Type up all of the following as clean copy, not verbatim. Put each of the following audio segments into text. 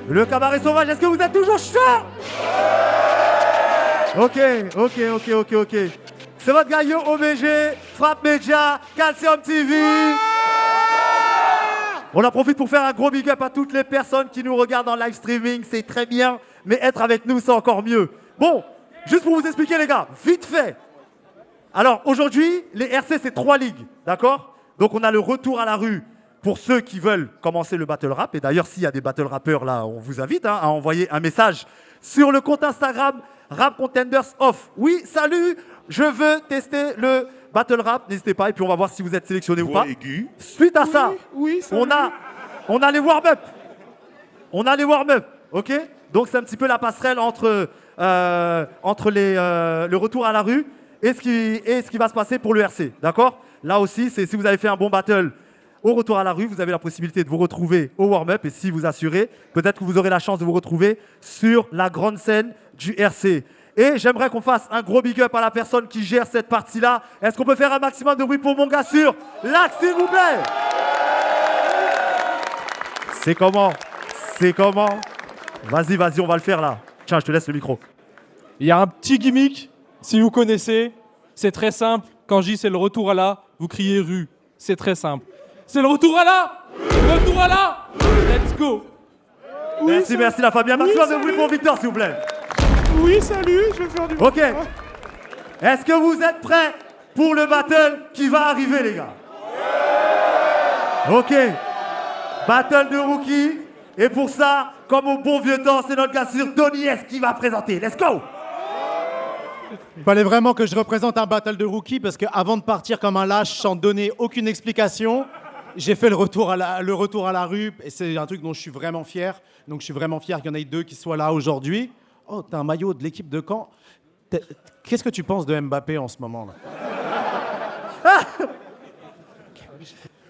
Le cabaret sauvage, est-ce que vous êtes toujours chaud? Ok. C'est votre gars Yo OBG, Frappe Média, Calcium TV. On en profite pour faire un gros big up à toutes les personnes qui nous regardent en live streaming. C'est très bien, mais être avec nous, c'est encore mieux. Bon, juste pour vous expliquer les gars, vite fait. Alors aujourd'hui, les RC, c'est 3 ligues, d'accord? Donc on a le retour à la rue pour ceux qui veulent commencer le battle rap. Et d'ailleurs, s'il y a des battle rappeurs là, on vous invite à envoyer un message sur le compte Instagram Rap Contenders Off. Oui, salut, je veux tester le battle rap. N'hésitez pas et puis on va voir si vous êtes sélectionné ou pas. Aigu. Suite à ça, on a les warm-up. Ok? Donc c'est un petit peu la passerelle entre le retour à la rue et ce qui va se passer pour le RC. D'accord? Là aussi, c'est si vous avez fait un bon battle au retour à la rue, vous avez la possibilité de vous retrouver au warm-up et si vous assurez, peut-être que vous aurez la chance de vous retrouver sur la grande scène du RC. Et j'aimerais qu'on fasse un gros big up à la personne qui gère cette partie-là. Est-ce qu'on peut faire un maximum de bruit pour mon gars sur l'axe, s'il vous plaît? C'est comment? Vas-y, on va le faire là. Tiens, je te laisse le micro. Il y a un petit gimmick, si vous connaissez, c'est très simple. Quand je dis c'est le retour à la, vous criez rue. C'est très simple. C'est le retour à la! Le retour à la! Let's go! Merci la famille. Un maximum de bruit pour Victor, s'il vous plaît. Oui, salut, je vais faire du... Ok. Est-ce que vous êtes prêts pour le battle qui va arriver, les gars? Ok. Battle de rookie. Et pour ça, comme au bon vieux temps, c'est notre gars sur Donny S qui va présenter. Let's go! Il fallait vraiment que je représente un battle de rookie parce qu'avant de partir comme un lâche sans donner aucune explication, j'ai fait le retour à la rue et c'est un truc dont je suis vraiment fier. Donc je suis vraiment fier qu'il y en ait 2 qui soient là aujourd'hui. Oh, t'as un maillot de l'équipe de Caen. Qu'est-ce que tu penses de Mbappé en ce moment là?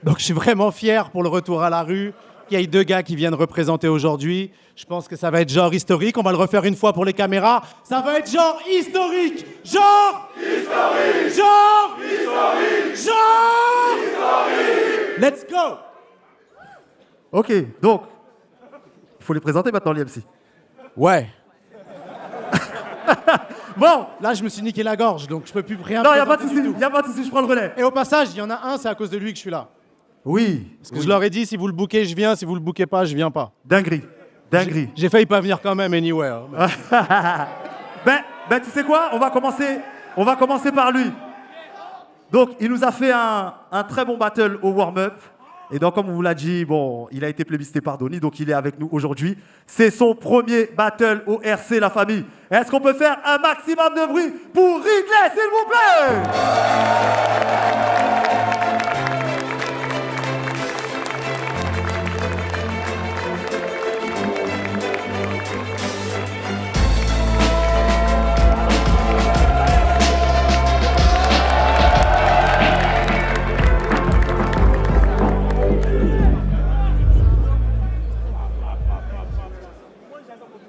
Donc je suis vraiment fier pour le retour à la rue, qu'il y ait 2 gars qui viennent représenter aujourd'hui. Je pense que ça va être genre historique. On va le refaire une fois pour les caméras. Ça va être genre historique. Genre historique. Genre historique. Genre historique. Let's go. Ok, donc, il faut les présenter maintenant, les MC. Ouais. Bon, Là, je me suis niqué la gorge, donc je peux plus rien. non, il n'y a pas de présenter du souci, je prends le relais. Et au passage, il y en a un, c'est à cause de lui que je suis là. Oui, Parce que je leur ai dit, si vous le bookez, je viens. Si vous le bookez pas, je viens pas. dinguerie. J'ai failli pas venir quand même, anyway. Ben, tu sais quoi? On va commencer par lui. Donc, il nous a fait un très bon battle au warm-up. Et donc, comme on vous l'a dit, bon, il a été plébiscité par Donny, donc il est avec nous aujourd'hui. C'est son premier battle au RC, la famille. Est-ce qu'on peut faire un maximum de bruit pour Ridley, s'il vous plaît?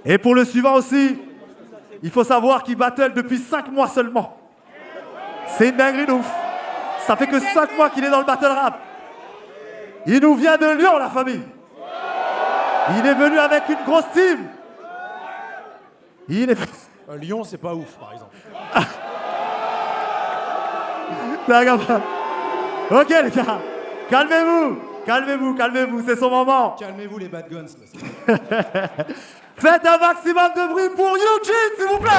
Et pour le suivant aussi, il faut savoir qu'il battle depuis 5 mois seulement. C'est une dinguerie de ouf. Ça fait que 5 mois qu'il est dans le battle rap. Il nous vient de Lyon, la famille. Il est venu avec une grosse team. Il est... Lyon, c'est pas ouf, par exemple. D'accord. Ok, les gars. Calmez-vous. C'est son moment. Calmez-vous, les bad guns. Là. Faites un maximum de bruit pour Eugene, s'il vous plaît.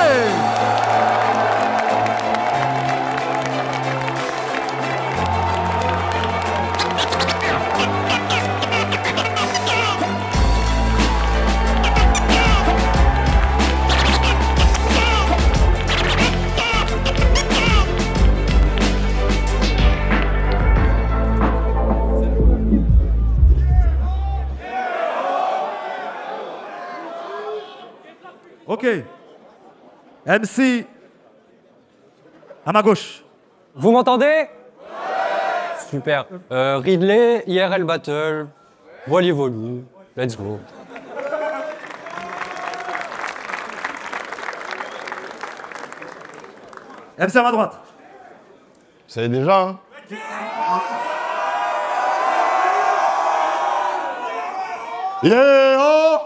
Ok. MC, à ma gauche. Vous m'entendez? Super. Ridley, IRL Battle, Voili. Let's go. MC à ma droite. Vous savez déjà, hein? Yeah, oh!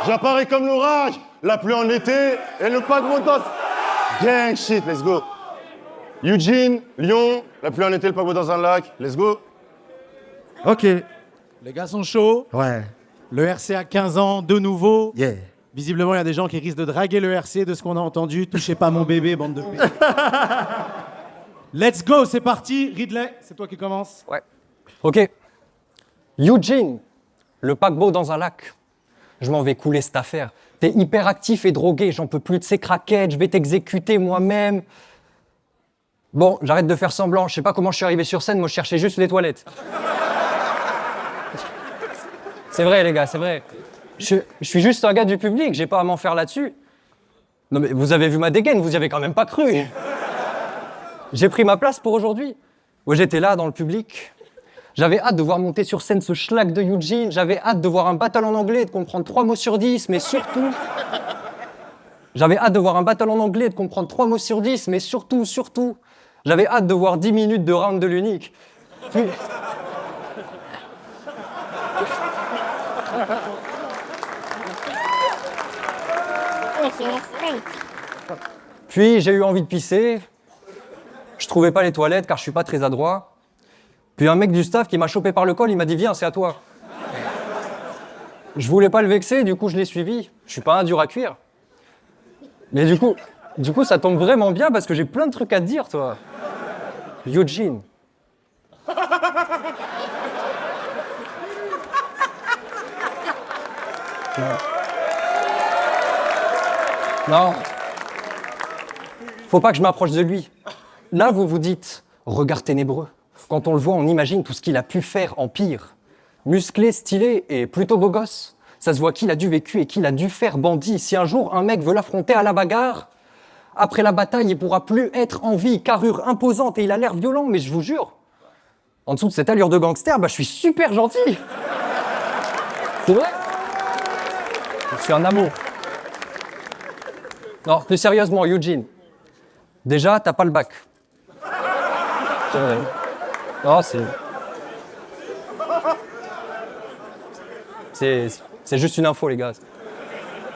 J'apparais comme l'orage, la pluie en été et le paquebot dans... Gang shit, let's go. Eugene, Lyon, la pluie en été, le paquebot dans un lac, let's go. Ok. Les gars sont chauds. Ouais. Le RC a 15 ans, de nouveau. Yeah. Visiblement, il y a des gens qui risquent de draguer le RC de ce qu'on a entendu. Touchez pas mon bébé, bande de p. Let's go, c'est parti. Ridley, c'est toi qui commence. Ouais. Ok. Eugene, le paquebot dans un lac. Je m'en vais couler cette affaire. T'es hyper actif et drogué, j'en peux plus de ces craquettes, je vais t'exécuter moi-même. Bon, j'arrête de faire semblant, je sais pas comment je suis arrivé sur scène, moi je cherchais juste les toilettes. C'est vrai les gars, c'est vrai. Je suis juste un gars du public, j'ai pas à m'en faire là-dessus. Non mais vous avez vu ma dégaine, vous y avez quand même pas cru. J'ai pris ma place pour aujourd'hui. Ouais, j'étais là dans le public. J'avais hâte de voir monter sur scène ce schlag de Eugene, j'avais hâte de voir un battle en anglais et de comprendre 3 mots sur 10, mais surtout... J'avais hâte de voir un battle en anglais et de comprendre 3 mots sur 10, mais surtout, j'avais hâte de voir 10 minutes de round de l'unique. Puis j'ai eu envie de pisser. Je trouvais pas les toilettes car je suis pas très adroit. Puis un mec du staff qui m'a chopé par le col, il m'a dit « Viens, c'est à toi ». Je voulais pas le vexer, du coup je l'ai suivi. Je suis pas un dur à cuire. Mais du coup ça tombe vraiment bien parce que j'ai plein de trucs à te dire, toi. Eugene. Non. Faut pas que je m'approche de lui. Là, vous vous dites, regard ténébreux. Quand on le voit, on imagine tout ce qu'il a pu faire en pire. Musclé, stylé et plutôt beau gosse. Ça se voit qu'il a dû vécu et qu'il a dû faire bandit. Si un jour un mec veut l'affronter à la bagarre, après la bataille, il pourra plus être en vie. Carrure imposante et il a l'air violent, mais je vous jure, en dessous de cette allure de gangster, je suis super gentil. C'est vrai. Je suis un amour. Non, plus sérieusement, Eugene. Déjà, t'as pas le bac. C'est vrai. Non, c'est juste une info, les gars.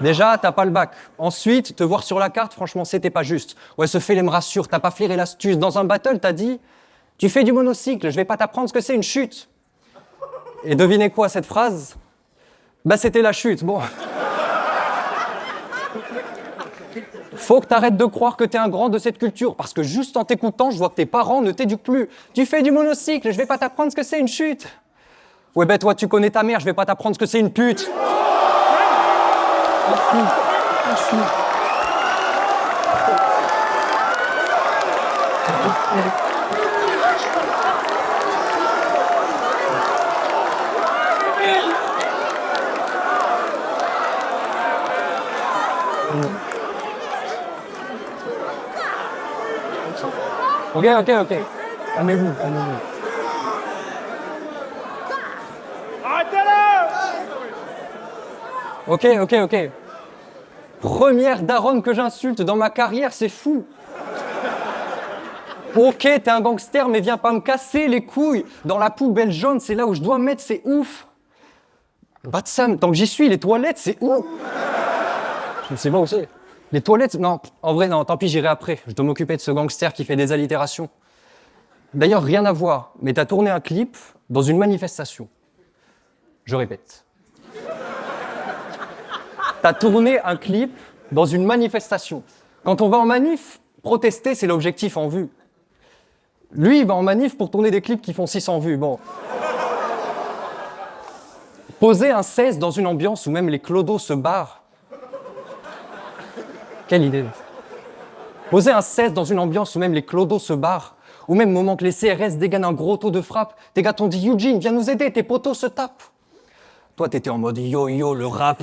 Déjà, t'as pas le bac. Ensuite, te voir sur la carte, franchement, c'était pas juste. Ouais, ce fait, me rassure, t'as pas flairé l'astuce. Dans un battle, t'as dit « Tu fais du monocycle, je vais pas t'apprendre ce que c'est une chute. » Et devinez quoi, cette phrase? C'était la chute, bon. Faut que t'arrêtes de croire que t'es un grand de cette culture, parce que juste en t'écoutant, je vois que tes parents ne t'éduquent plus. Tu fais du monocycle, je vais pas t'apprendre ce que c'est une chute. Ouais, toi, tu connais ta mère, je vais pas t'apprendre ce que c'est une pute. Ok. Calmez-vous. Arrêtez-le! Ok. Première daronne que j'insulte dans ma carrière, c'est fou. Ok, t'es un gangster, mais viens pas me casser les couilles. Dans la poubelle jaune, c'est là où je dois mettre, c'est ouf. Batsam, tant que j'y suis, les toilettes, c'est où? Je sais pas où c'est. Les toilettes, non, en vrai, non, tant pis, j'irai après. Je dois m'occuper de ce gangster qui fait des allitérations. D'ailleurs, rien à voir, mais t'as tourné un clip dans une manifestation. Je répète. T'as tourné un clip dans une manifestation. Quand on va en manif, protester, c'est l'objectif en vue. Lui, il va en manif pour tourner des clips qui font 600 vues. Bon. Poser un 16 dans une ambiance où même les clodos se barrent. Quelle idée. Poser un 16 dans une ambiance où même les clodos se barrent, ou même au moment que les CRS dégainent un gros taux de frappe, tes gars t'ont dit « Eugene, viens nous aider, tes potos se tapent ». Toi, t'étais en mode « Yo, le rap ».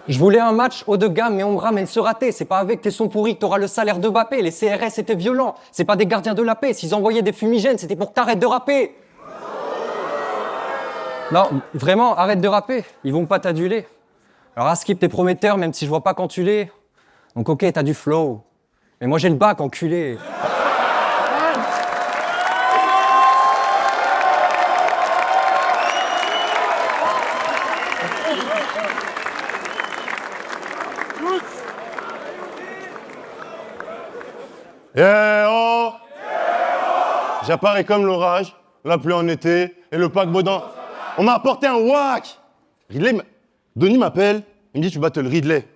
Je voulais un match haut de gamme, mais on me ramène ce raté. C'est pas avec tes sons pourris que t'auras le salaire de Mbappé. Les CRS étaient violents. C'est pas des gardiens de la paix. S'ils envoyaient des fumigènes, c'était pour que t'arrêtes de rapper. Non, vraiment, arrête de rapper. Ils vont pas t'aduler. Alors, Askip, t'es prometteur, même si je vois pas quand tu l'es. Donc, ok, t'as du flow. Mais moi, j'ai le bac, enculé. Oh J'apparais comme l'orage, la pluie en été et le paquebot dans... On m'a apporté un whack. Donnie m'appelle, il me dit tu battles Ridley.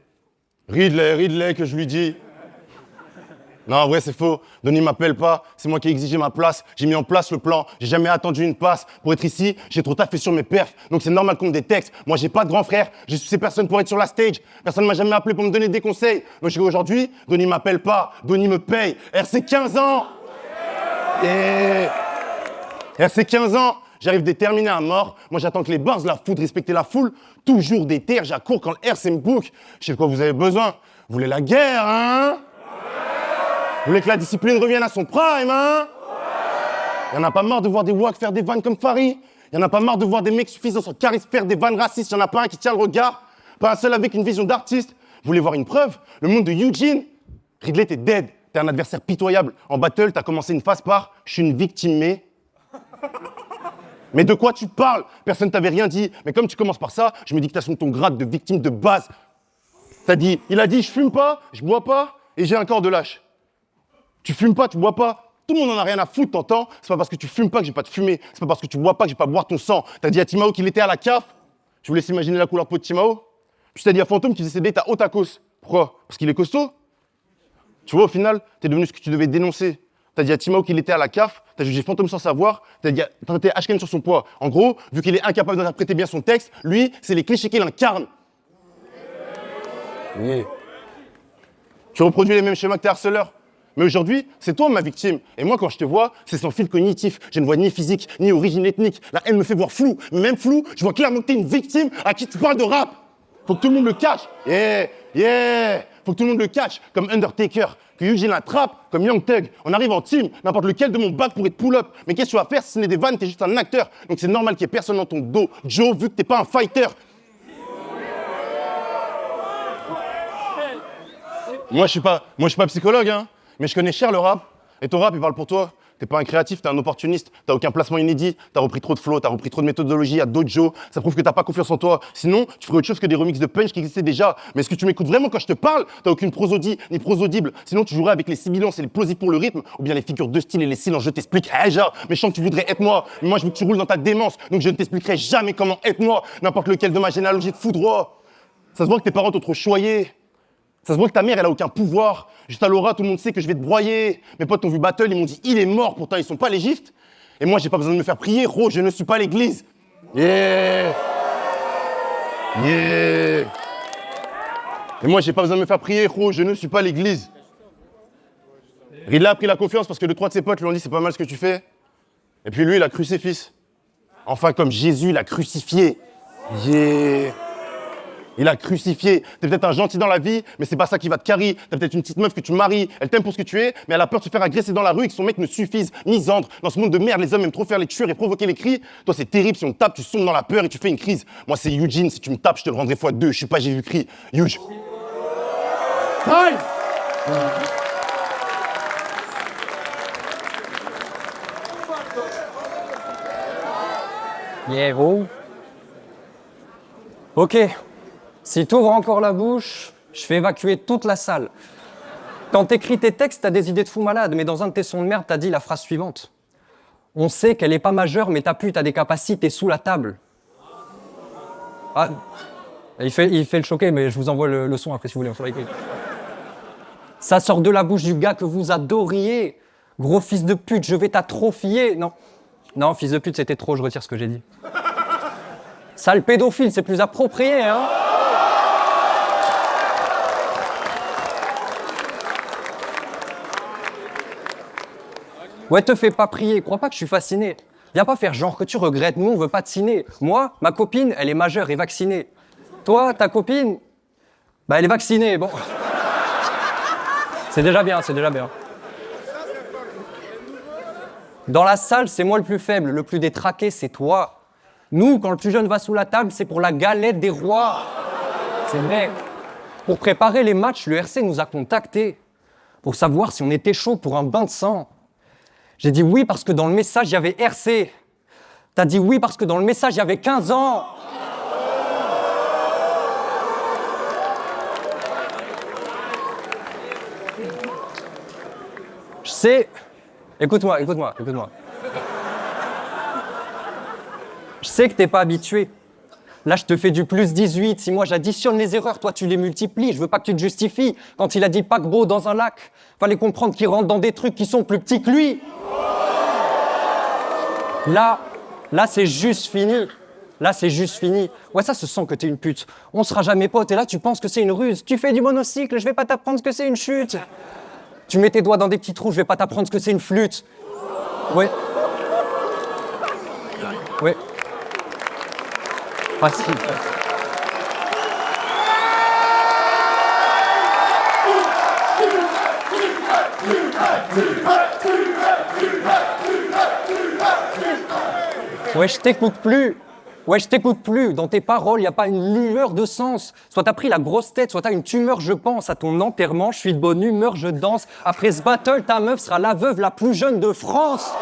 Ridley, que je lui dis. Non, en vrai, c'est faux. Donnie m'appelle pas, c'est moi qui ai exigé ma place. J'ai mis en place le plan, j'ai jamais attendu une passe. Pour être ici, j'ai trop taffé sur mes perfs, donc c'est normal qu'on me détecte. Moi, j'ai pas de grand frère, j'ai sucé personne pour être sur la stage. Personne m'a jamais appelé pour me donner des conseils. Donc aujourd'hui, Donnie m'appelle pas, Donnie me paye. RC 15 ans Et... RC 15 ans, j'arrive déterminé à mort. Moi, j'attends que les bars la foudre, respecter la foule. Toujours des terres, j'accours quand le RC me book. Je sais de quoi vous avez besoin. Vous voulez la guerre, hein? Vous voulez que la discipline revienne à son prime, hein? Y'en a pas marre de voir des wacks faire des vannes comme Farid. Y'en a pas marre de voir des mecs suffisants sans charisme faire des vannes racistes. Y'en a pas un qui tient le regard. Pas un seul avec une vision d'artiste. Vous voulez voir une preuve? Le monde de Eugene? Ridley, t'es dead. T'es un adversaire pitoyable. En battle, t'as commencé une phase par « je suis une victime, mais de quoi tu parles? Personne t'avait rien dit. Mais comme tu commences par ça, je me dis que t'as son ton grade de victime de base. Il a dit, je fume pas, je bois pas, et j'ai un corps de lâche. Tu fumes pas, tu bois pas. Tout le monde en a rien à foutre, t'entends? C'est pas parce que tu fumes pas que j'ai pas de fumée. C'est pas parce que tu bois pas que j'ai pas boire ton sang. T'as dit à Timao qu'il était à la CAF. Tu vous laisses imaginer la couleur de peau de Timao? Puis t'as dit à Fantôme qu'il faisait ses dates à Otakos. Pourquoi? Parce qu'il est costaud? Tu vois, au final, t'es devenu ce que tu devais dénoncer. T'as dit à Timao qu'il était à la CAF, t'as jugé Fantôme sans savoir, t'as traité Ashken sur son poids. En gros, vu qu'il est incapable d'interpréter bien son texte, lui, c'est les clichés qu'il incarne. Oui. Tu reproduis les mêmes schémas que tes harceleurs. Mais aujourd'hui, c'est toi ma victime. Et moi, quand je te vois, c'est sans fil cognitif. Je ne vois ni physique, ni origine ethnique. La haine me fait voir flou. Mais même flou, je vois clairement que t'es une victime à qui tu parles de rap. Faut que tout le monde le catch. Faut que tout le monde le catch. Comme Undertaker, que Eugene l'attrape, comme Young Thug. On arrive en team, n'importe lequel de mon bac pourrait te pull-up. Mais qu'est-ce que tu vas faire si ce n'est des vannes, t'es juste un acteur. Donc c'est normal qu'il n'y ait personne dans ton dos. Joe, vu que t'es pas un fighter. Moi, je suis pas psychologue, hein. Mais je connais cher le rap, et ton rap, il parle pour toi. T'es pas un créatif, t'es un opportuniste, t'as aucun placement inédit, t'as repris trop de flow, t'as repris trop de méthodologie à dojo, ça prouve que t'as pas confiance en toi. Sinon, tu ferais autre chose que des remixes de punch qui existaient déjà. Mais est-ce que tu m'écoutes vraiment quand je te parle? T'as aucune prosodie, ni prosaudible. Sinon, tu jouerais avec les sibilances et les plosives pour le rythme, ou bien les figures de style et les silences. Je t'explique, genre, mais je sens que tu voudrais être moi. Mais moi, je veux que tu roules dans ta démence, donc je ne t'expliquerai jamais comment être moi, n'importe lequel de ma généalogie de foudroie. Ça se voit que tes parents t'ont trop choyé. Ça se voit que ta mère, elle a aucun pouvoir. Juste à l'aura, tout le monde sait que je vais te broyer. Mes potes t'ont vu battle, ils m'ont dit il est mort, pourtant ils sont pas légistes. Et moi, j'ai pas besoin de me faire prier, gros, je ne suis pas l'église. Et moi, j'ai pas besoin de me faire prier, gros, je ne suis pas l'église. Ridley a pris la confiance parce que 2-3 de ses potes lui ont dit c'est pas mal ce que tu fais. Et puis lui, il a cru ses fils. Enfin, comme Jésus l'a crucifié. Il a crucifié. T'es peut-être un gentil dans la vie, mais c'est pas ça qui va te carrer. T'as peut-être une petite meuf que tu maries, elle t'aime pour ce que tu es, mais elle a peur de se faire agresser dans la rue et que son mec ne suffise. Misandre. Dans ce monde de merde, les hommes aiment trop faire les tueurs et provoquer les cris. Toi, c'est terrible. Si on te tape, tu sombres dans la peur et tu fais une crise. Moi, c'est Eugene. Si tu me tapes, je te le rendrai x2. Je suis pas Jésus-Christ. Huge. Time. Gros. Ok. Si t'ouvres encore la bouche, je fais évacuer toute la salle. Quand t'écris tes textes, t'as des idées de fou malade, mais dans un de tes sons de merde, t'as dit la phrase suivante. On sait qu'elle est pas majeure, mais ta pute a des capacités sous la table. Ah, il fait le choquer, mais je vous envoie le son après si vous voulez. On s'en va écouter. Ça sort de la bouche du gars que vous adoriez. Gros fils de pute, je vais t'atrophier. Non, fils de pute, c'était trop, je retire ce que j'ai dit. Sale pédophile, c'est plus approprié, hein. Ouais, te fais pas prier, crois pas que je suis fasciné. Viens pas faire genre que tu regrettes, nous on veut pas te ciné. Moi, ma copine, elle est majeure et vaccinée. Toi, ta copine, bah elle est vaccinée, bon. C'est déjà bien. Dans la salle, c'est moi le plus faible, le plus détraqué, c'est toi. Nous, quand le plus jeune va sous la table, c'est pour la galette des rois. C'est vrai. Pour préparer les matchs, le RC nous a contactés pour savoir si on était chaud pour un bain de sang. J'ai dit oui parce que dans le message, il y avait RC. T'as dit oui parce que dans le message, il y avait 15 ans. sais... Écoute-moi. Je sais que t'es pas habitué. Là, je te fais du plus 18. Si moi, j'additionne les erreurs, toi, tu les multiplies. Je veux pas que tu te justifies. Quand il a dit paquebot dans un lac, fallait comprendre qu'il rentre dans des trucs qui sont plus petits que lui. Là, c'est juste fini. Ouais, ça se sent que t'es une pute. On sera jamais potes et là, tu penses que c'est une ruse. Tu fais du monocycle, je vais pas t'apprendre ce que c'est une chute. Tu mets tes doigts dans des petits trous, je vais pas t'apprendre ce que c'est une flûte. Ouais. Facile. Ouais, je t'écoute plus. Dans tes paroles, y a pas une lueur de sens. Soit t'as pris la grosse tête, soit t'as une tumeur, je pense. À ton enterrement, je suis de bonne humeur, je danse. Après ce battle, ta meuf sera la veuve la plus jeune de France.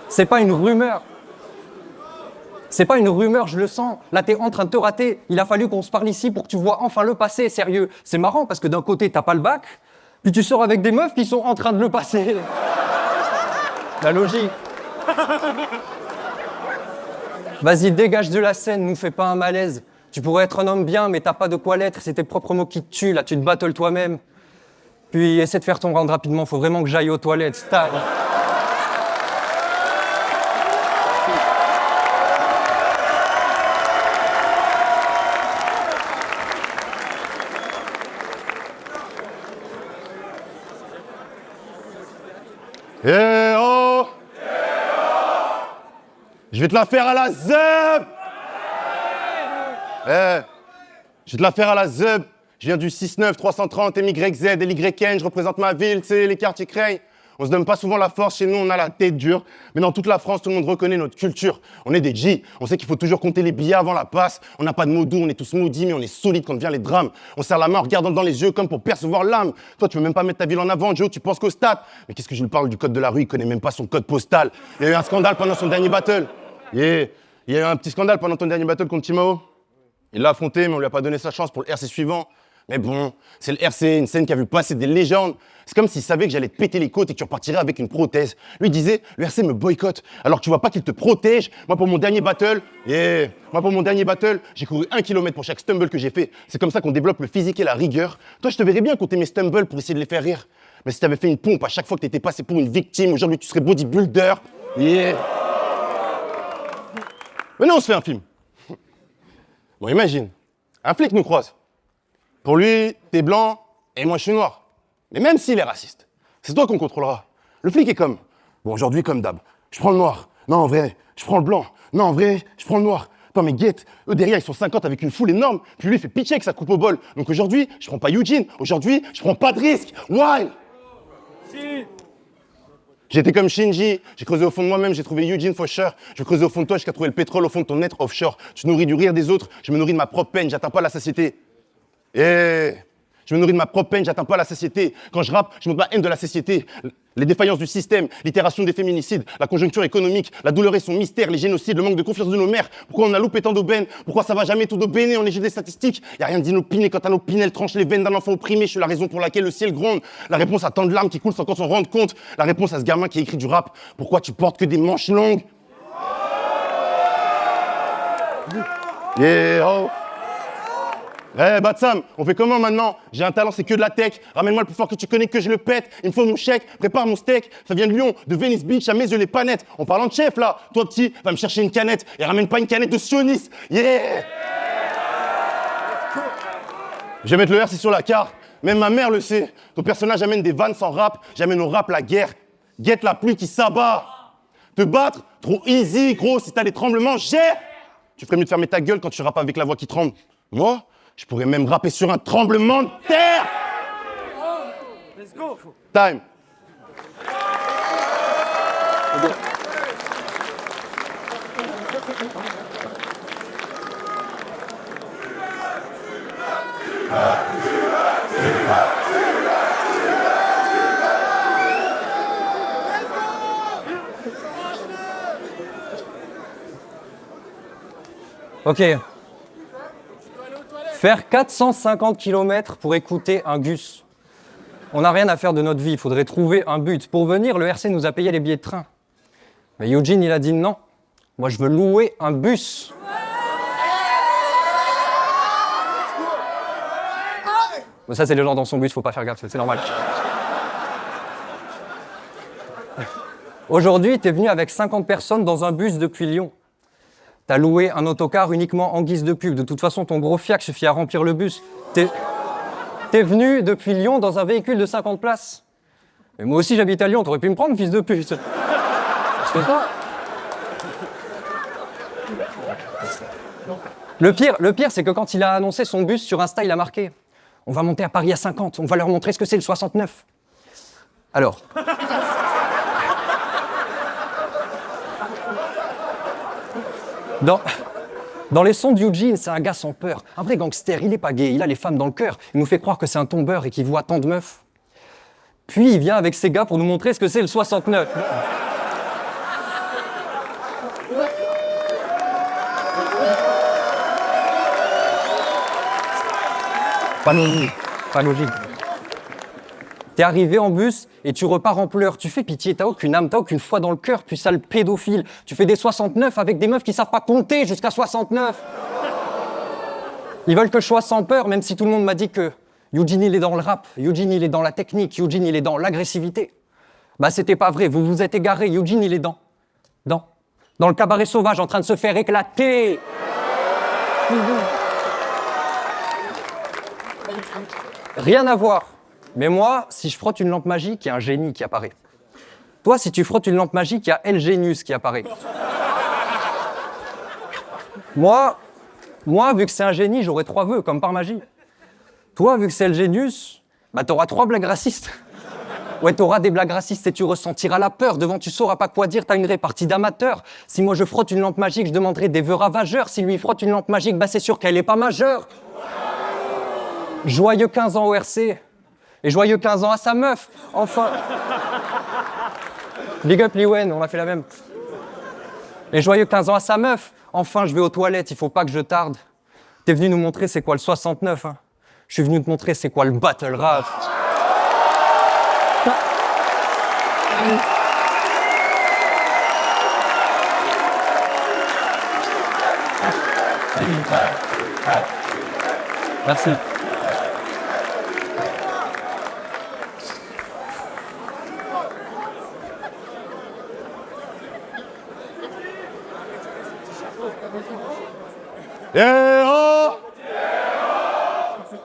C'est pas une rumeur. C'est pas une rumeur, je le sens. Là, t'es en train de te rater. Il a fallu qu'on se parle ici pour que tu vois enfin le passé, sérieux. C'est marrant parce que d'un côté, t'as pas le bac, puis tu sors avec des meufs qui sont en train de le passer. La logique. Vas-y, dégage de la scène, nous fais pas un malaise. Tu pourrais être un homme bien, mais t'as pas de quoi l'être. C'est tes propres mots qui te tuent, là, tu te battles toi-même. Puis essaie de faire ton round rapidement, faut vraiment que j'aille aux toilettes. Style. Eh oh! Je vais te la faire à la zeub! Je vais te la faire à la zeub. Je viens du 6-9, 330, MYZ, LYN, je représente ma ville, tu sais, les quartiers Creil. On se donne pas souvent la force, chez nous on a la tête dure. Mais dans toute la France, tout le monde reconnaît notre culture. On est des G, on sait qu'il faut toujours compter les billets avant la passe. On n'a pas de mots doux, on est tous maudits, mais on est solides quand vient les drames. On serre la main en regardant dans les yeux comme pour percevoir l'âme. Toi, tu veux même pas mettre ta ville en avant, Joe, tu penses qu'au stade. Mais qu'est-ce que je lui parle du code de la rue, il connaît même pas son code postal. Il y a eu un scandale pendant son dernier battle. Il y a eu un petit scandale pendant ton dernier battle contre Timao. Il l'a affronté, mais on lui a pas donné sa chance pour le RC suivant. Mais bon, c'est le RC, une scène qui a vu passer des légendes. C'est comme s'il savait que j'allais te péter les côtes et que tu repartirais avec une prothèse. Lui disait, le RC me boycotte, alors que tu vois pas qu'il te protège. Moi, pour mon dernier battle, j'ai couru 1 km pour chaque stumble que j'ai fait. C'est comme ça qu'on développe le physique et la rigueur. Toi, je te verrais bien compter mes stumbles pour essayer de les faire rire. Mais si t'avais fait une pompe à chaque fois que t'étais passé pour une victime, aujourd'hui, tu serais bodybuilder. Mais non, on se fait un film. Bon, imagine, un flic nous croise. Pour lui, t'es blanc et moi je suis noir. Mais même s'il est raciste, c'est toi qu'on contrôlera. Le flic est comme, bon aujourd'hui comme d'hab, je prends le noir. Non en vrai, je prends le blanc. Non en vrai, je prends le noir. Attends mais guette, eux derrière ils sont 50 avec une foule énorme, puis lui il fait pitcher avec sa coupe au bol. Donc aujourd'hui, je prends pas Eugene, aujourd'hui, je prends pas de risque. Wild. Si. J'étais comme Shinji, j'ai creusé au fond de moi-même, j'ai trouvé Eugene Fosher. Je creusais au fond de toi jusqu'à trouver le pétrole au fond de ton être offshore. Tu te nourris du rire des autres, je me nourris de ma propre peine, j'atteins pas la satiété. Je me nourris de ma propre peine, j'atteins pas la satiété. Quand je rappe, je montre ma haine de la société. Les défaillances du système, l'itération des féminicides, la conjoncture économique, la douleur et son mystère, les génocides, le manque de confiance de nos mères. Pourquoi on a loupé tant d'aubaines? Pourquoi ça va jamais tout d'aubainer? On est juste des statistiques. Y a rien d'inopiné quand un opinel tranche les veines d'un enfant opprimé. Je suis la raison pour laquelle le ciel gronde. La réponse à tant de larmes qui coulent sans qu'on s'en rende compte. La réponse à ce gamin qui écrit du rap. Pourquoi tu portes que des manches longues? Oh. Batsam, on fait comment maintenant? J'ai un talent, c'est que de la tech. Ramène-moi le plus fort que tu connais, que je le pète. Il me faut mon chèque, prépare mon steak. Ça vient de Lyon, de Venice Beach, à mes yeux les panettes. En parlant de chef là, toi petit, va me chercher une canette. Et ramène pas une canette de sioniste. Yeah. Je vais mettre le RC sur la carte. Même ma mère le sait. Ton personnage amène des vannes sans rap. J'amène au rap la guerre. Guette la pluie qui s'abat. Te battre, trop easy, gros. Si t'as des tremblements, gère. Tu ferais mieux de fermer ta gueule quand tu rappes avec la voix qui tremble. Moi, je pourrais même rapper sur un tremblement de terre. Let's go. Time. Ok. Faire 450 km pour écouter un Gus. On n'a rien à faire de notre vie, il faudrait trouver un but. Pour venir, le RC nous a payé les billets de train. Mais Eugene, il a dit non. Moi, je veux louer un bus. Mais ça, c'est les gens dans son bus, faut pas faire gaffe, c'est normal. Aujourd'hui, t'es venu avec 50 personnes dans un bus depuis Lyon. T'as loué un autocar uniquement en guise de pub. De toute façon, ton gros fiac suffit à remplir le bus. T'es venu depuis Lyon dans un véhicule de 50 places. Mais moi aussi, j'habite à Lyon, t'aurais pu me prendre, fils de pute. Je fais pas. Le pire, c'est que quand il a annoncé son bus sur Insta, il a marqué « On va monter à Paris à 50, on va leur montrer ce que c'est le 69 ». Alors... Dans les sons d'Eugene, c'est un gars sans peur. Un vrai gangster, il est pas gay, il a les femmes dans le cœur. Il nous fait croire que c'est un tombeur et qu'il voit tant de meufs. Puis il vient avec ses gars pour nous montrer ce que c'est le 69. Pas logique. T'es arrivé en bus et tu repars en pleurs. Tu fais pitié, t'as aucune âme, t'as aucune foi dans le cœur, puis sale pédophile. Tu fais des 69 avec des meufs qui savent pas compter jusqu'à 69. Ils veulent que je sois sans peur, même si tout le monde m'a dit que Eugene il est dans le rap, Eugene il est dans la technique, Eugene il est dans l'agressivité. Bah c'était pas vrai, vous vous êtes égaré, Eugene il est dans le cabaret sauvage en train de se faire éclater. Rien à voir. Mais moi, si je frotte une lampe magique, il y a un génie qui apparaît. Toi, si tu frottes une lampe magique, il y a El Genius qui apparaît. Moi, vu que c'est un génie, j'aurai 3 vœux, comme par magie. Toi, vu que c'est El Genius, bah t'auras 3 blagues racistes. Ouais, t'auras des blagues racistes et tu ressentiras la peur. Devant, tu sauras pas quoi dire, t'as une répartie d'amateurs. Si moi je frotte une lampe magique, je demanderai des vœux ravageurs. Si lui frotte une lampe magique, bah c'est sûr qu'elle est pas majeure. Joyeux 15 ans au RC. Et joyeux 15 ans à sa meuf, enfin. Big up Liwen, on a fait la même. Et joyeux 15 ans à sa meuf, enfin je vais aux toilettes, il faut pas que je tarde. T'es venu nous montrer c'est quoi le 69, hein. Je suis venu te montrer c'est quoi le battle rap. Merci. Yeah, oh.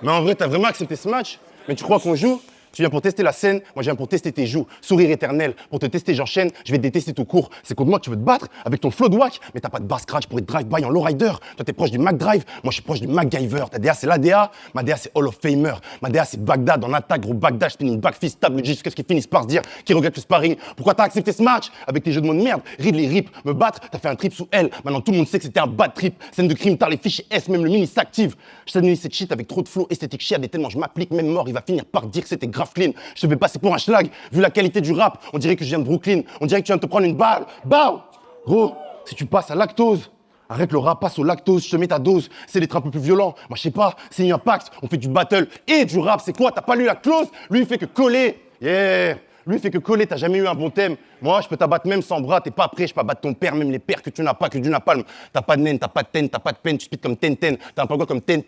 Mais en vrai, t'as vraiment accepté ce match? Mais tu crois qu'on joue? Tu viens pour tester la scène, moi je viens pour tester tes joues. Sourire éternel, pour te tester j'enchaîne, je vais te détester tout court. C'est contre moi que tu veux te battre, avec ton flow de whack, mais t'as pas de bass scratch pour être drive-by en lowrider. Toi t'es proche du McDrive, moi je suis proche du MacGyver. Ta DA c'est l'ADA, ma DA c'est Hall of Famer. Ma DA c'est Bagdad, en attaque, gros Bagdad, je finis une backfist table jusqu'à ce qu'ils finissent par se dire qui regrette le sparring. Pourquoi t'as accepté ce match? Avec tes jeux de mots de merde, Ridley Rip, me battre, t'as fait un trip sous L. Maintenant tout le monde sait que c'était un bad trip. Scène de crime, t'as les fichiers S, même le mini s'active. Je t'admire cette shit avec trop de flow esthétique chiade et tellement je m'applique, même mort, il va finir par dire que c'était grave clean. Je te vais passer pour un schlag, vu la qualité du rap, on dirait que je viens de Brooklyn, on dirait que tu viens de te prendre une balle. Bao! Gros, si tu passes à lactose, arrête le rap, passe au lactose, je te mets ta dose, c'est d'être un peu plus violent. Moi je sais pas, c'est un pacte, on fait du battle et du rap, c'est quoi? T'as pas lu la clause? Lui il fait que coller. Yeah! Lui il fait que coller, t'as jamais eu un bon thème. Moi je peux t'abattre même sans bras, t'es pas prêt, je peux abattre ton père, même les pères que tu n'as pas, que du napalm. T'as pas de naine, t'as pas de ten, t'as pas de peine, tu spits comme ten, t'as un pangolin comme pen.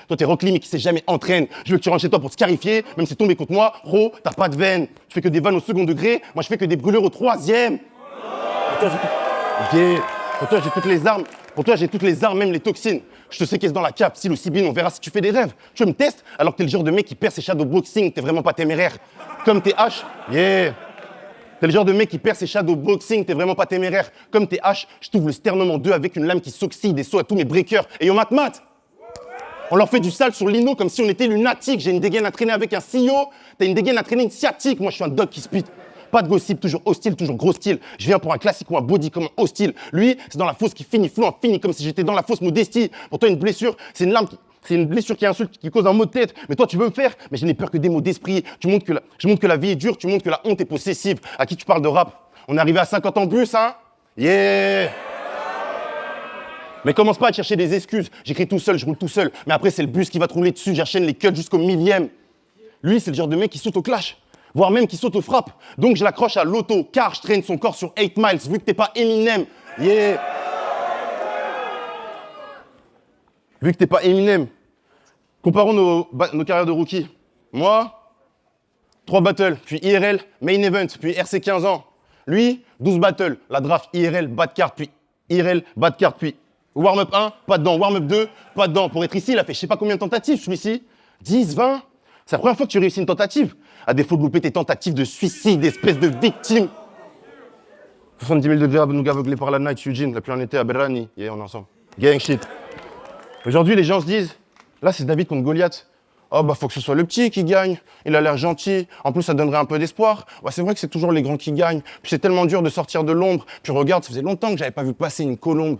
Toi t'es Rock Lee mais qui s'est jamais entraîné. Je veux que tu rentres chez toi pour te scarifier, même si tombé contre moi, gros, t'as pas de veine. Tu fais que des vannes au second degré, moi je fais que des brûleurs au 3e. Pour toi j'ai toutes les armes. Pour toi, j'ai toutes les armes, même les toxines. Je te séquestre dans la cape, si le Sibine, on verra si tu fais des rêves. Tu me testes alors que t'es le genre de mec qui perd ses shadowboxing, t'es vraiment pas téméraire. Comme tes H, yeah. T'es le genre de mec qui perd ses shadowboxing, t'es vraiment pas téméraire. Comme tes H, je t'ouvre le sternum en deux avec une lame qui s'oxyde et saut à tous mes breakers. Et yo, mat. On leur fait du sale sur l'ino comme si on était lunatique. J'ai une dégaine à traîner avec un CEO, t'as une dégaine à traîner une sciatique. Moi, je suis un dog qui spit. Pas de gossip, toujours hostile, toujours gros style. Je viens pour un classique ou un body comme un hostile. Lui, c'est dans la fosse qui finit flou, fini comme si j'étais dans la fosse modestie. Pour toi, une blessure, c'est une lame c'est une blessure qui insulte, qui cause un mot de tête. Mais toi, tu veux me faire? Mais je n'ai peur que des mots d'esprit. Je montre que la vie est dure, tu montres que la honte est possessive. À qui tu parles de rap? On est arrivé à 50 ans bus, hein? Yeah! Mais commence pas à chercher des excuses. J'écris tout seul, je roule tout seul. Mais après, c'est le bus qui va te rouler dessus. J'enchaîne les cuts jusqu'au millième. Lui, c'est le genre de mec qui saute au clash, voire même qui saute aux frappes. Donc, je l'accroche à l'auto, car je traîne son corps sur 8 miles, vu que t'es pas Eminem. Yeah. Vu que t'es pas Eminem. Comparons nos carrières de rookie. Moi, 3 battles, puis IRL, main event, puis RC 15 ans. Lui, 12 battles, la draft IRL, bas de carte, puis IRL, bas de carte, puis warm-up 1, pas dedans, warm-up 2, pas dedans. Pour être ici, il a fait je sais pas combien de tentatives, celui-ci. 10, 20. C'est la première fois que tu réussis une tentative. À défaut de louper tes tentatives de suicide, espèce de victime. 70 000 degrés à nous aveugler par la night, Eugene, la pluie en été à Berrani. Yeah, on est ensemble. Gang shit. Aujourd'hui, les gens se disent, là, c'est David contre Goliath. Oh, bah, faut que ce soit le petit qui gagne. Il a l'air gentil. En plus, ça donnerait un peu d'espoir. Ouais, c'est vrai que c'est toujours les grands qui gagnent. Puis c'est tellement dur de sortir de l'ombre. Puis regarde, ça faisait longtemps que j'avais pas vu passer une colombe.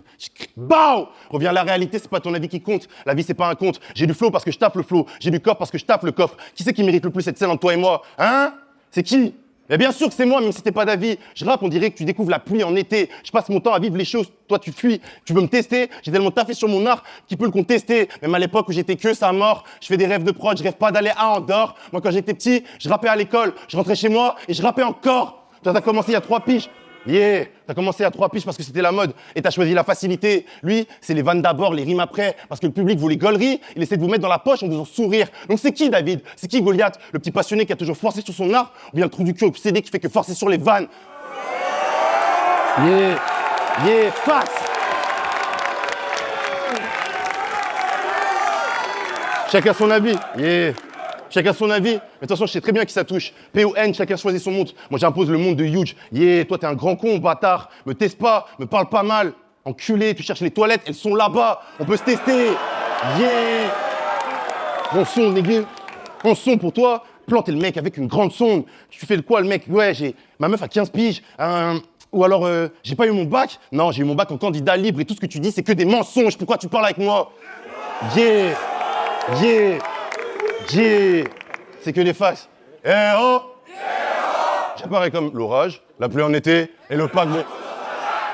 Bao! Reviens à la réalité, c'est pas ton avis qui compte. La vie, c'est pas un conte. J'ai du flow parce que je tape le flow. J'ai du coffre parce que je tape le coffre. Qui c'est qui mérite le plus cette scène entre toi et moi? Hein? C'est qui? Mais bien sûr que c'est moi, même si t'es pas d'avis. Je rappe, on dirait que tu découvres la pluie en été. Je passe mon temps à vivre les choses, toi tu fuis. Tu veux me tester? J'ai tellement taffé sur mon art qui peut le contester. Même à l'époque où j'étais que ça mort, je fais des rêves de prod, je rêve pas d'aller à Andorre. Moi quand j'étais petit, je rappais à l'école, je rentrais chez moi et je rappais encore. Toi t'as commencé il y a 3 piges. Yeah, t'as commencé à 3 piges parce que c'était la mode et t'as choisi la facilité. Lui, c'est les vannes d'abord, les rimes après, parce que le public voulait gaulerie, il essaie de vous mettre dans la poche en vous faisant sourire. Donc c'est qui David? C'est qui Goliath? Le petit passionné qui a toujours forcé sur son art ou bien le trou du cul obsédé qui fait que forcer sur les vannes? Yeah, yeah, face. Chacun son avis, yeah. Chacun son avis, mais de toute façon, je sais très bien qui ça touche. P-O-N, chacun choisit son monde. Moi, j'impose le monde de Huge. Yeah, toi, t'es un grand con, bâtard. Me teste pas, me parle pas mal. Enculé, tu cherches les toilettes, elles sont là-bas. On peut se tester. Yeah. Bon son, négé. Bon son pour toi. Planter le mec avec une grande sonde. Tu fais le quoi, le mec? Ouais, j'ai ma meuf à 15 piges. Ou alors, j'ai pas eu mon bac. Non, j'ai eu mon bac en candidat libre et tout ce que tu dis, c'est que des mensonges. Pourquoi tu parles avec moi? Yeah. Yeah. Yeah. C'est que des faces. Eh oh. J'apparais comme l'orage, la pluie en été et le paquebot.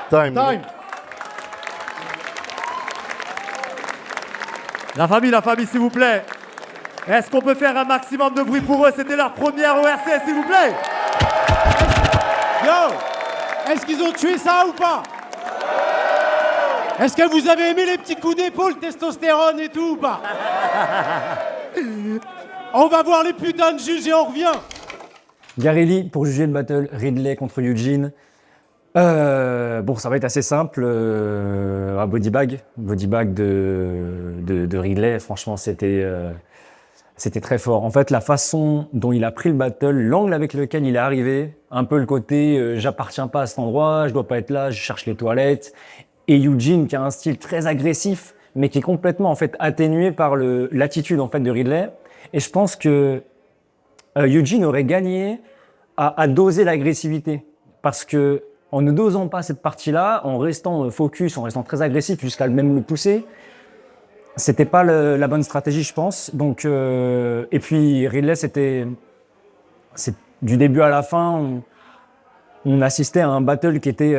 Time. La famille, s'il vous plaît. Est-ce qu'on peut faire un maximum de bruit pour eux? C'était leur première ORC, s'il vous plaît. Yo, est-ce qu'ils ont tué ça ou pas? Est-ce que vous avez aimé les petits coups d'épaule, testostérone et tout ou pas? On va voir les putains de juges et on revient. Gary Lee pour juger le battle Ridley contre Eugene. Bon, ça va être assez simple. Un body bag de Ridley, franchement, c'était très fort. En fait, la façon dont il a pris le battle, l'angle avec lequel il est arrivé, un peu le côté j'appartiens pas à cet endroit, je dois pas être là, je cherche les toilettes. Et Eugene qui a un style très agressif, mais qui est complètement en fait atténué par l'attitude en fait de Ridley. Et je pense que Eugene aurait gagné à doser l'agressivité, parce que en ne dosant pas cette partie-là, en restant focus, en restant très agressif jusqu'à même le pousser, c'était pas la bonne stratégie, je pense. Donc et puis Ridley, c'est du début à la fin, on assistait à un battle qui était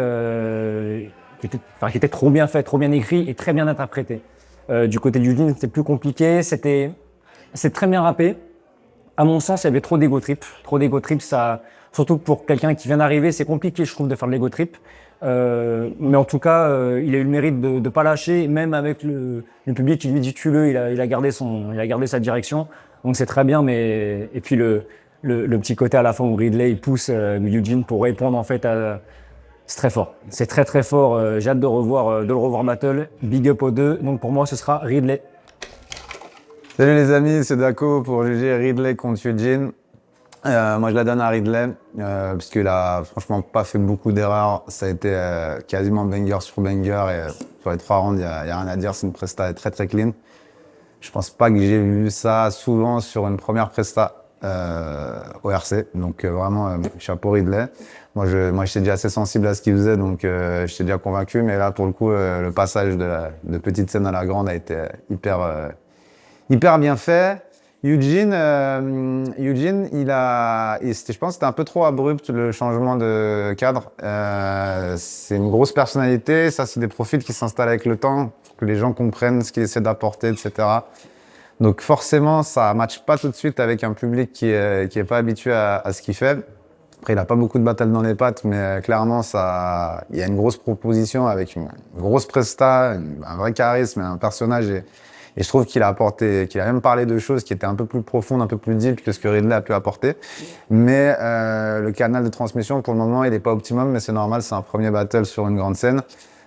trop bien fait, trop bien écrit et très bien interprété. Du côté du Eugene, c'était plus compliqué, c'est très bien rappé. À mon sens, il y avait trop d'ego trip. Ça, surtout pour quelqu'un qui vient d'arriver, c'est compliqué, je trouve, de faire de l'ego trip. Mais en tout cas, il a eu le mérite de pas lâcher, même avec le public qui lui dit tue-le, il a gardé sa direction. Donc c'est très bien, mais et puis le petit côté à la fin où Ridley il pousse Eugene pour répondre en fait à. C'est très fort. C'est très très fort. J'ai hâte de le revoir battle. Big up aux deux. Donc pour moi, ce sera Ridley. Salut les amis, c'est Daco pour juger Ridley contre Eugene. Moi je la donne à Ridley parce qu'il a franchement pas fait beaucoup d'erreurs. Ça a été quasiment banger sur banger et sur les 3 rounds, il y a rien à dire. C'est une presta très très clean. Je pense pas que j'ai vu ça souvent sur une première presta ORC. Donc vraiment chapeau Ridley. Moi j'étais déjà assez sensible à ce qu'il faisait, donc j'étais déjà convaincu. Mais là pour le coup le passage de petite scène à la grande a été hyper bien fait. Eugene, je pense que c'était un peu trop abrupt le changement de cadre. C'est une grosse personnalité, ça c'est des profils qui s'installent avec le temps. que les gens comprennent ce qu'il essaie d'apporter, etc. Donc forcément, ça ne matche pas tout de suite avec un public qui est pas habitué à ce qu'il fait. Après, il n'a pas beaucoup de battles dans les pattes, mais clairement, il y a une grosse proposition avec une grosse presta, un vrai charisme, un personnage. Et je trouve qu'il a même parlé de choses qui étaient un peu plus profondes, un peu plus deep que ce que Ridley a pu apporter. Mais le canal de transmission, pour le moment, il n'est pas optimum, mais c'est normal, c'est un premier battle sur une grande scène.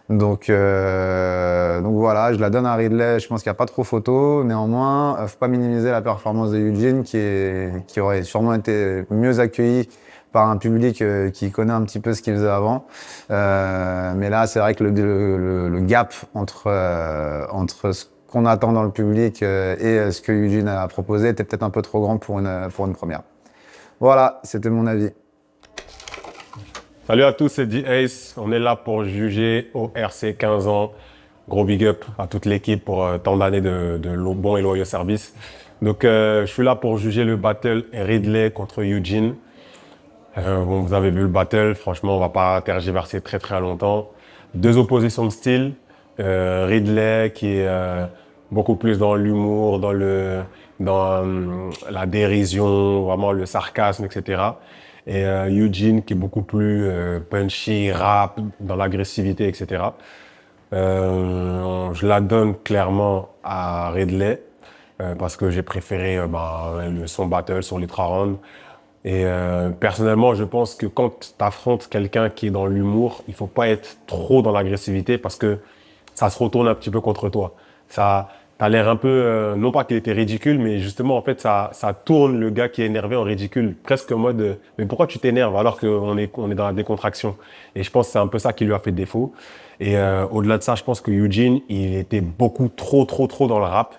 Donc voilà, je la donne à Ridley, je pense qu'il n'y a pas trop photo. Néanmoins, faut pas minimiser la performance de Eugene qui aurait sûrement été mieux accueilli par un public qui connaît un petit peu ce qu'il faisait avant. Mais là, c'est vrai que le gap entre ce qu'on attend dans le public et ce que Eugene a proposé était peut-être un peu trop grand pour une première. Voilà, c'était mon avis. Salut à tous, c'est D-Ace. On est là pour juger au RC 15 ans. Gros big up à toute l'équipe pour tant d'années de bons et loyaux services. Donc, je suis là pour juger le battle Ridley contre Eugene. Bon, vous avez vu le battle, franchement, on va pas tergiverser très très longtemps. Deux oppositions de style. Ridley qui est beaucoup plus dans l'humour, dans la dérision, vraiment le sarcasme, etc. Et Eugene qui est beaucoup plus punchy, rap, dans l'agressivité, etc. Je la donne clairement à Ridley parce que j'ai préféré son battle sur les 3 rounds. Et personnellement, je pense que quand tu affrontes quelqu'un qui est dans l'humour, il faut pas être trop dans l'agressivité parce que ça se retourne un petit peu contre toi. Ça a l'air un peu, non pas qu'il était ridicule, mais justement, en fait, ça tourne le gars qui est énervé en ridicule, presque en mode mais pourquoi tu t'énerves alors qu'on est dans la décontraction? Et je pense que c'est un peu ça qui lui a fait défaut. Et au-delà de ça, je pense que Eugene, il était beaucoup trop dans le rap.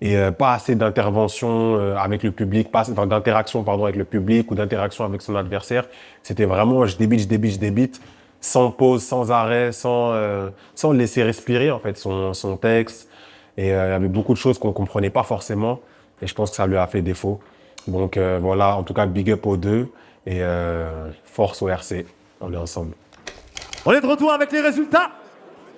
Et pas assez d'intervention avec le public, pas assez d'interaction avec le public ou d'interaction avec son adversaire. C'était vraiment je débite, sans pause, sans arrêt, sans laisser respirer en fait son texte. Et il y avait beaucoup de choses qu'on comprenait pas forcément. Et je pense que ça lui a fait défaut. Donc voilà, en tout cas big up aux deux et force au RC. On est ensemble. On est de retour avec les résultats.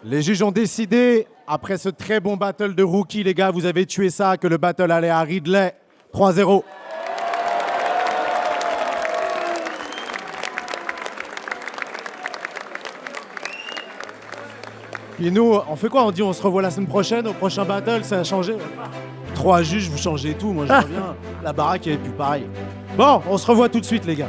Les juges ont décidé, après ce très bon battle de rookie, les gars, vous avez tué ça, que le battle allait à Ridley. 3-0. Et nous, on fait quoi? On dit on se revoit la semaine prochaine, au prochain battle, ça a changé. 3 juges, vous changez tout, moi je reviens. La baraque, elle est plus pareille. Bon, on se revoit tout de suite, les gars.